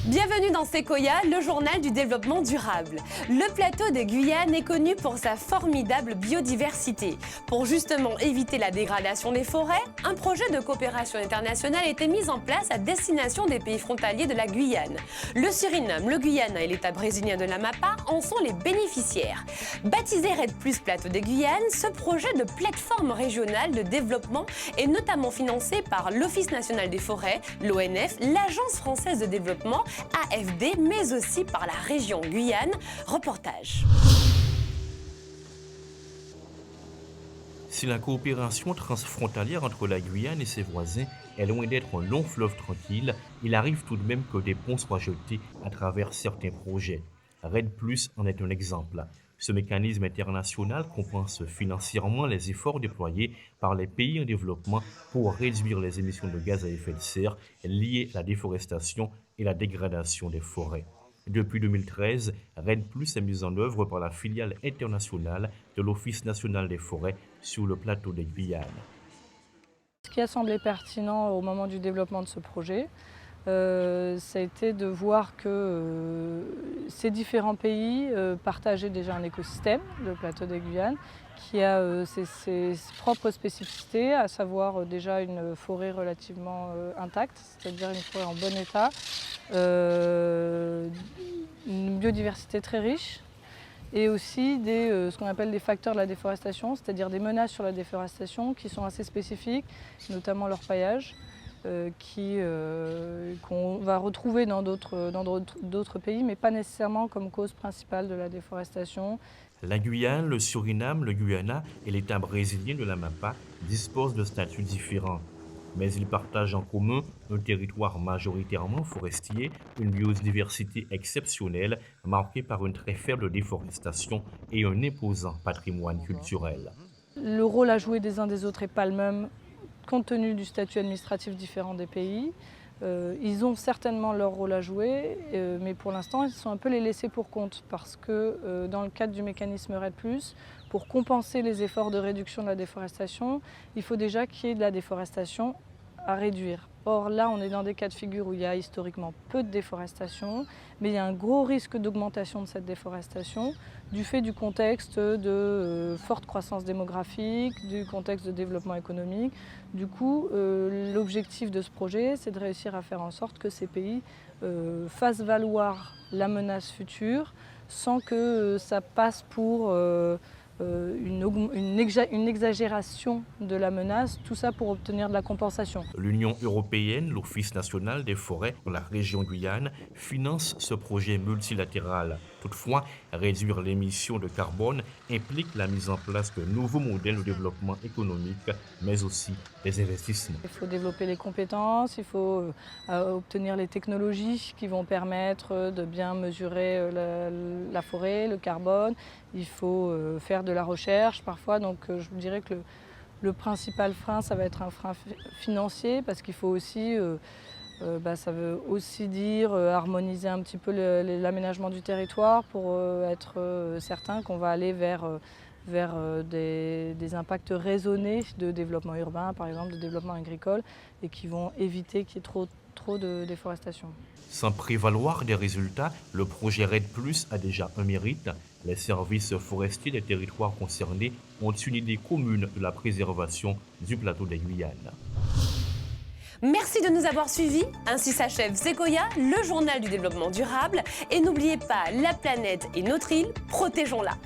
Bienvenue dans Sequoia, le journal du développement durable. Le plateau de Guyane est connu pour sa formidable biodiversité. Pour justement éviter la dégradation des forêts, un projet de coopération internationale a été mis en place à destination des pays frontaliers de la Guyane. Le Suriname, le Guyana et l'État brésilien de l'Amapá en sont les bénéficiaires. Baptisé REDD+ Plateau de Guyane, ce projet de plateforme régionale de développement est notamment financé par l'Office national des forêts, l'ONF, l'Agence française de développement, AFD, mais aussi par la région Guyane. Reportage. Si la coopération transfrontalière entre la Guyane et ses voisins est loin d'être un long fleuve tranquille, il arrive tout de même que des ponts soient jetés à travers certains projets. REDD+ en est un exemple. Ce mécanisme international compense financièrement les efforts déployés par les pays en développement pour réduire les émissions de gaz à effet de serre liées à la déforestation et la dégradation des forêts. Depuis 2013, REDD+ est mis en œuvre par la filiale internationale de l'Office national des forêts sur le plateau des Guyanes. Ce qui a semblé pertinent au moment du développement de ce projet, ça a été de voir que ces différents pays partageaient déjà un écosystème, le plateau des Guyanes, qui a ses propres spécificités, à savoir déjà une forêt relativement intacte, c'est-à-dire une forêt en bon état, une biodiversité très riche, et aussi ce qu'on appelle des facteurs de la déforestation, c'est-à-dire des menaces sur la déforestation qui sont assez spécifiques, notamment l'orpaillage, qu'on va retrouver dans d'autres pays, mais pas nécessairement comme cause principale de la déforestation. La Guyane, le Suriname, le Guyana et l'État brésilien de l'Amapá disposent de statuts différents. Mais ils partagent en commun un territoire majoritairement forestier, une biodiversité exceptionnelle marquée par une très faible déforestation et un imposant patrimoine culturel. Le rôle à jouer des uns des autres n'est pas le même, compte tenu du statut administratif différent des pays. Ils ont certainement leur rôle à jouer, mais pour l'instant, ils sont un peu les laissés pour compte parce que dans le cadre du mécanisme REDD+, pour compenser les efforts de réduction de la déforestation, il faut déjà qu'il y ait de la déforestation à réduire. Or là, on est dans des cas de figure où il y a historiquement peu de déforestation, mais il y a un gros risque d'augmentation de cette déforestation du fait du contexte de forte croissance démographique, du contexte de développement économique. Du coup, l'objectif de ce projet, c'est de réussir à faire en sorte que ces pays fassent valoir la menace future sans que ça passe pour une exagération de la menace, tout ça pour obtenir de la compensation. L'Union européenne, l'Office national des forêts de la région Guyane, finance ce projet multilatéral. Toutefois, réduire l'émission de carbone implique la mise en place de nouveaux modèles de développement économique, mais aussi des investissements. Il faut développer les compétences, il faut obtenir les technologies qui vont permettre de bien mesurer la forêt, le carbone. Il faut faire de la recherche parfois, donc je dirais que le principal frein, ça va être un frein financier parce qu'il faut aussi, ça veut aussi dire harmoniser un petit peu l'aménagement du territoire pour être certain qu'on va aller vers des impacts raisonnés de développement urbain, par exemple de développement agricole, et qui vont éviter qu'il y ait trop de déforestation. Sans prévaloir des résultats, le projet REDD+ a déjà un mérite. Les services forestiers des territoires concernés ont une idée commune de la préservation du plateau des Guyanes. Merci de nous avoir suivis. Ainsi s'achève Sequoia, le journal du développement durable. Et n'oubliez pas, la planète est notre île, protégeons-la.